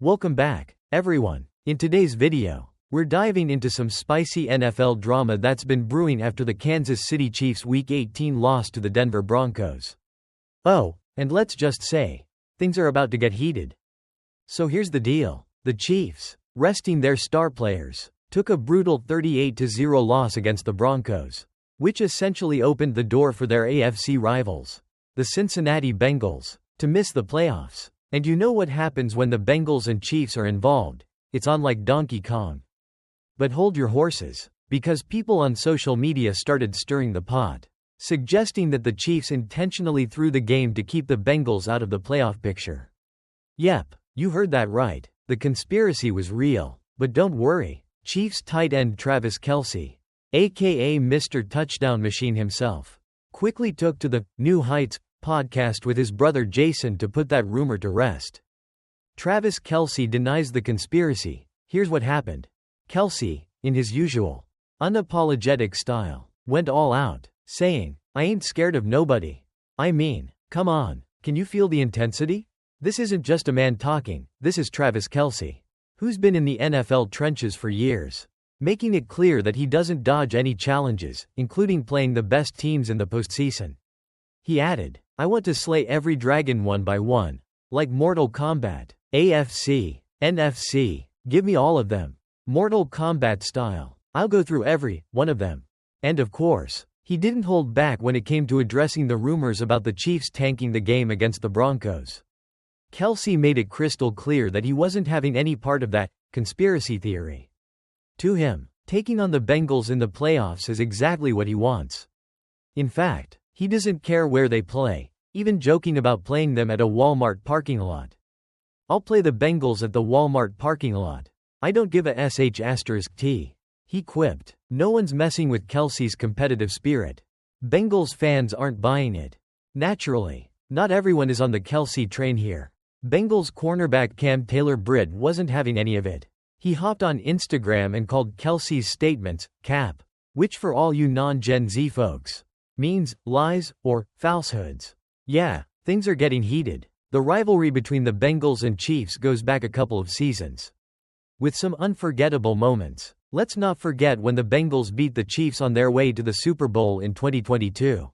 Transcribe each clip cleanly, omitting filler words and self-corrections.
Welcome back, everyone. In today's video, we're diving into some spicy NFL drama that's been brewing after the Kansas City Chiefs' Week 18 loss to the Denver Broncos. Oh, and let's just say, things are about to get heated. So here's the deal. The Chiefs, resting their star players, took a brutal 38-0 loss against the Broncos, which essentially opened the door for their AFC rivals, the Cincinnati Bengals, to miss the playoffs. And you know what happens when the Bengals and Chiefs are involved. It's on like Donkey Kong. But hold your horses, because people on social media started stirring the pot, suggesting that the Chiefs intentionally threw the game to keep the Bengals out of the playoff picture. Yep, you heard that right. The conspiracy was real. But don't worry, Chiefs tight end Travis Kelce, aka Mr. Touchdown Machine himself, quickly took to the New Heights podcast with his brother Jason to put that rumor to rest. Travis Kelce denies the conspiracy. Here's what happened. Kelce, in his usual, unapologetic style, went all out, saying, "I ain't scared of nobody. I mean, come on, can you feel the intensity? This isn't just a man talking, this is Travis Kelce, who's been in the NFL trenches for years, making it clear that he doesn't dodge any challenges, including playing the best teams in the postseason." He added, "I want to slay every dragon one by one, like Mortal Kombat, AFC, NFC, give me all of them, Mortal Kombat style. I'll go through every one of them." And of course, he didn't hold back when it came to addressing the rumors about the Chiefs tanking the game against the Broncos. Kelce made it crystal clear that he wasn't having any part of that conspiracy theory. To him, taking on the Bengals in the playoffs is exactly what he wants. In fact, he doesn't care where they play, even joking about playing them at a Walmart parking lot. "I'll play the Bengals at the Walmart parking lot. I don't give a sh*t," he quipped. No one's messing with Kelce's competitive spirit. Bengals fans aren't buying it. Naturally, not everyone is on the Kelce train here. Bengals cornerback Taylor-Britt wasn't having any of it. He hopped on Instagram and called Kelce's statements cap, which for all you non-Gen Z folks means lies or falsehoods. Yeah, things are getting heated. The rivalry between the Bengals and Chiefs goes back a couple of seasons, with some unforgettable moments. Let's not forget when the Bengals beat the Chiefs on their way to the Super Bowl in 2022,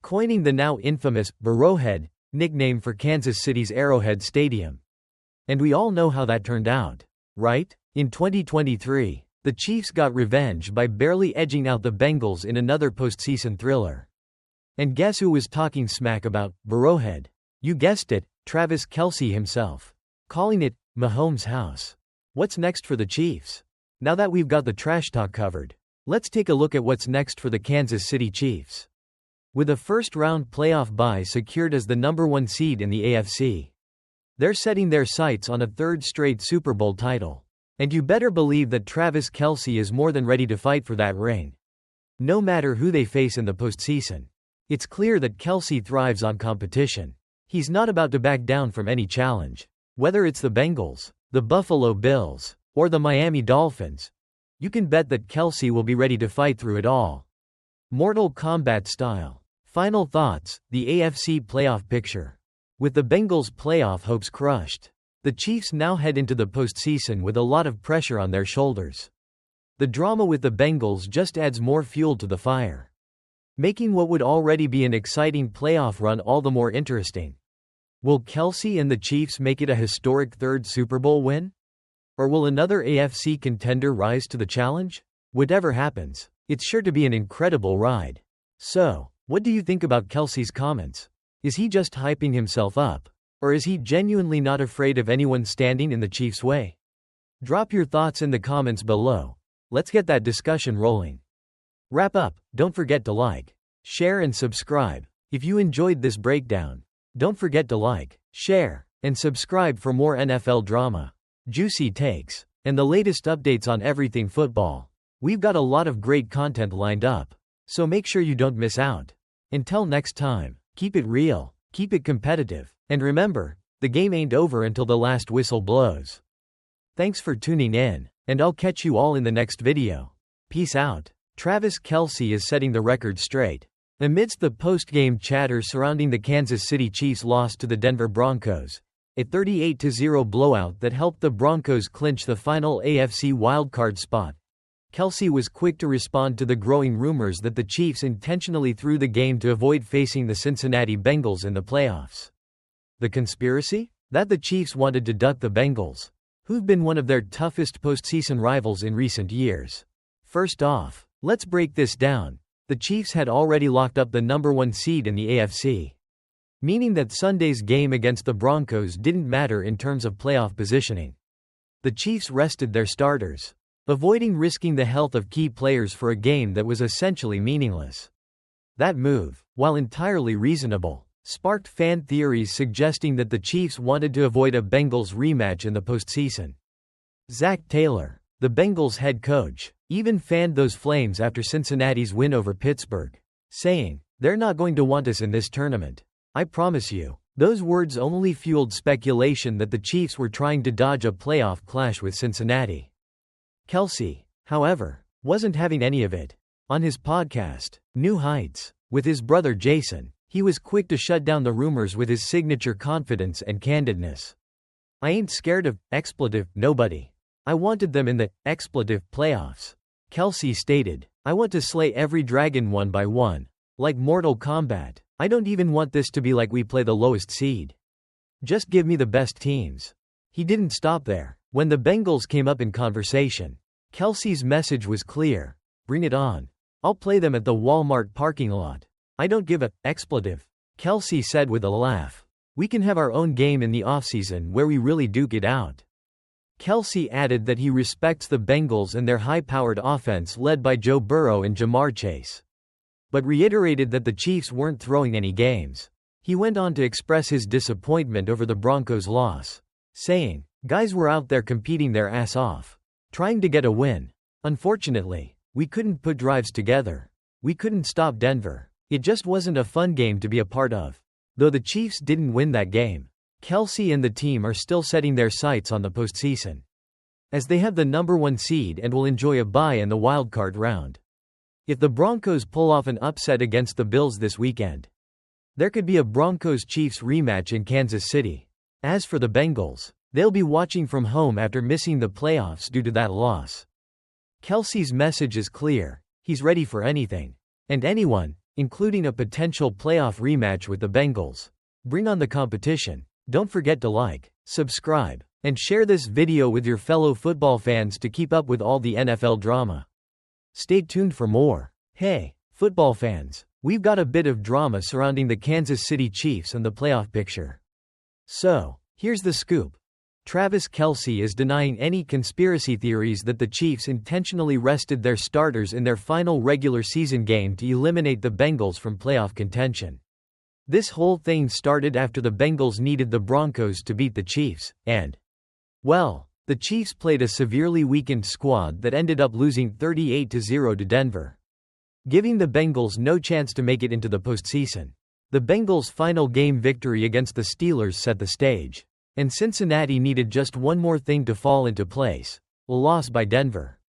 coining the now infamous Burrowhead nickname for Kansas City's Arrowhead Stadium. And we all know how that turned out, right? In 2023, the Chiefs got revenge by barely edging out the Bengals in another postseason thriller. And guess who was talking smack about Burrowhead? You guessed it, Travis Kelce himself, calling it Mahomes' house. What's next for the Chiefs? Now that we've got the trash talk covered, let's take a look at what's next for the Kansas City Chiefs. With a first-round playoff bye secured as the #1 seed in the AFC, they're setting their sights on a third straight Super Bowl title. And you better believe that Travis Kelce is more than ready to fight for that ring. No matter who they face in the postseason, it's clear that Kelce thrives on competition. He's not about to back down from any challenge. Whether it's the Bengals, the Buffalo Bills, or the Miami Dolphins, you can bet that Kelce will be ready to fight through it all. Mortal Kombat style. Final thoughts, the AFC playoff picture. With the Bengals' playoff hopes crushed, the Chiefs now head into the postseason with a lot of pressure on their shoulders. The drama with the Bengals just adds more fuel to the fire, making what would already be an exciting playoff run all the more interesting. Will Kelce and the Chiefs make it a historic third Super Bowl win? Or will another AFC contender rise to the challenge? Whatever happens, it's sure to be an incredible ride. So, what do you think about Kelce's comments? Is he just hyping himself up? Or is he genuinely not afraid of anyone standing in the Chiefs' way? Drop your thoughts in the comments below. Let's get that discussion rolling. Wrap up, don't forget to like, share and subscribe. If you enjoyed this breakdown, don't forget to like, share, and subscribe for more NFL drama, juicy takes, and the latest updates on everything football. We've got a lot of great content lined up, so make sure you don't miss out. Until next time, keep it real, keep it competitive. And remember, the game ain't over until the last whistle blows. Thanks for tuning in, and I'll catch you all in the next video. Peace out. Travis Kelce is setting the record straight. Amidst the post-game chatter surrounding the Kansas City Chiefs' loss to the Denver Broncos, a 38-0 blowout that helped the Broncos clinch the final AFC wildcard spot. Kelce was quick to respond to the growing rumors that the Chiefs intentionally threw the game to avoid facing the Cincinnati Bengals in the playoffs. The conspiracy? That the Chiefs wanted to duck the Bengals, who've been one of their toughest postseason rivals in recent years. First off, let's break this down. The Chiefs had already locked up the number 1 seed in the AFC, meaning that Sunday's game against the Broncos didn't matter in terms of playoff positioning. The Chiefs rested their starters, avoiding risking the health of key players for a game that was essentially meaningless. That move, while entirely reasonable, sparked fan theories suggesting that the Chiefs wanted to avoid a Bengals rematch in the postseason. Zach Taylor, the Bengals head coach, even fanned those flames after Cincinnati's win over Pittsburgh, saying, "They're not going to want us in this tournament. I promise you." Those words only fueled speculation that the Chiefs were trying to dodge a playoff clash with Cincinnati. Kelce, however, wasn't having any of it. On his podcast, New Heights, with his brother Jason, he was quick to shut down the rumors with his signature confidence and candidness. "I ain't scared of nobody. I wanted them in the playoffs," Kelce stated. "I want to slay every dragon one by one, like Mortal Kombat. I don't even want this to be like we play the lowest seed. Just give me the best teams." He didn't stop there. When the Bengals came up in conversation, Kelce's message was clear: "Bring it on. I'll play them at the Walmart parking lot. I don't give a Kelce said with a laugh. "We can have our own game in the offseason where we really duke it out." Kelce added that he respects the Bengals and their high-powered offense led by Joe Burrow and Jamar Chase, but reiterated that the Chiefs weren't throwing any games. He went on to express his disappointment over the Broncos' loss, saying, "Guys were out there competing their ass off, trying to get a win. Unfortunately, we couldn't put drives together. We couldn't stop Denver. It just wasn't a fun game to be a part of." Though the Chiefs didn't win that game, Kelce and the team are still setting their sights on the postseason, as they have the number 1 seed and will enjoy a bye in the wildcard round. If the Broncos pull off an upset against the Bills this weekend, there could be a Broncos-Chiefs rematch in Kansas City. As for the Bengals, they'll be watching from home after missing the playoffs due to that loss. Kelce's message is clear: he's ready for anything and anyone, including a potential playoff rematch with the Bengals. Bring on the competition. Don't forget to like, subscribe, and share this video with your fellow football fans to keep up with all the NFL drama. Stay tuned for more. Hey, football fans, we've got a bit of drama surrounding the Kansas City Chiefs and the playoff picture. So, here's the scoop. Travis Kelce is denying any conspiracy theories that the Chiefs intentionally rested their starters in their final regular season game to eliminate the Bengals from playoff contention. This whole thing started after the Bengals needed the Broncos to beat the Chiefs, and, well, the Chiefs played a severely weakened squad that ended up losing 38-0 to Denver, giving the Bengals no chance to make it into the postseason. The Bengals' final game victory against the Steelers set the stage, and Cincinnati needed just one more thing to fall into place: a loss by Denver,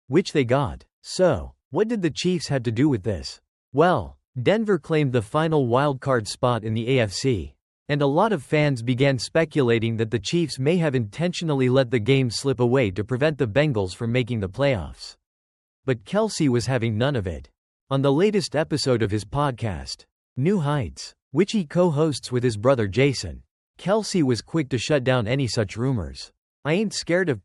which they got. So, what did the Chiefs have to do with this? Well, Denver claimed the final wildcard spot in the AFC, and a lot of fans began speculating that the Chiefs may have intentionally let the game slip away to prevent the Bengals from making the playoffs. But Kelce was having none of it. On the latest episode of his podcast, New Heights, which he co-hosts with his brother Jason, Kelce was quick to shut down any such rumors. "I ain't scared of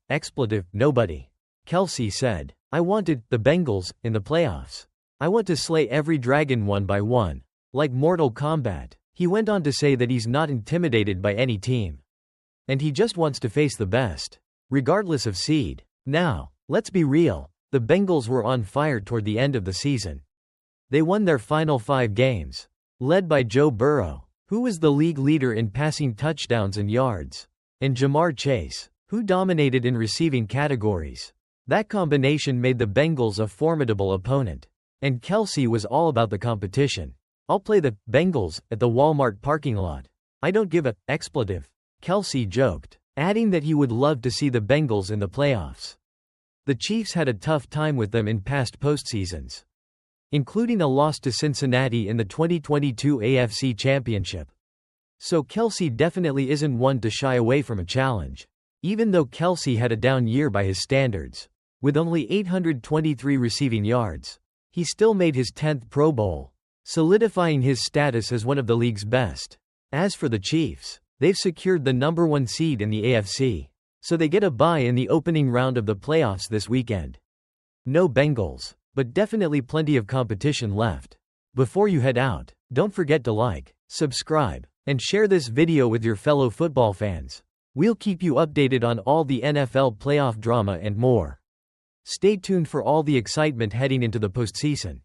nobody," Kelce said. "I wanted the Bengals in the playoffs. I want to slay every dragon one by one, like Mortal Kombat." He went on to say that he's not intimidated by any team, and he just wants to face the best, regardless of seed. Now, let's be real, the Bengals were on fire toward the end of the season. They won their final 5 games, led by Joe Burrow, who was the league leader in passing touchdowns and yards, and Jamar Chase, who dominated in receiving categories. That combination made the Bengals a formidable opponent, and Kelce was all about the competition. "I'll play the Bengals at the Walmart parking lot. I don't give a Kelce joked, adding that he would love to see the Bengals in the playoffs. The Chiefs had a tough time with them in past postseasons, including a loss to Cincinnati in the 2022 AFC Championship. So Kelce definitely isn't one to shy away from a challenge. Even though Kelce had a down year by his standards, with only 823 receiving yards, he still made his 10th Pro Bowl, solidifying his status as one of the league's best. As for the Chiefs, they've secured the #1 seed in the AFC, so they get a bye in the opening round of the playoffs this weekend. No Bengals, but definitely plenty of competition left. Before you head out, don't forget to like, subscribe, and share this video with your fellow football fans. We'll keep you updated on all the NFL playoff drama and more. Stay tuned for all the excitement heading into the postseason.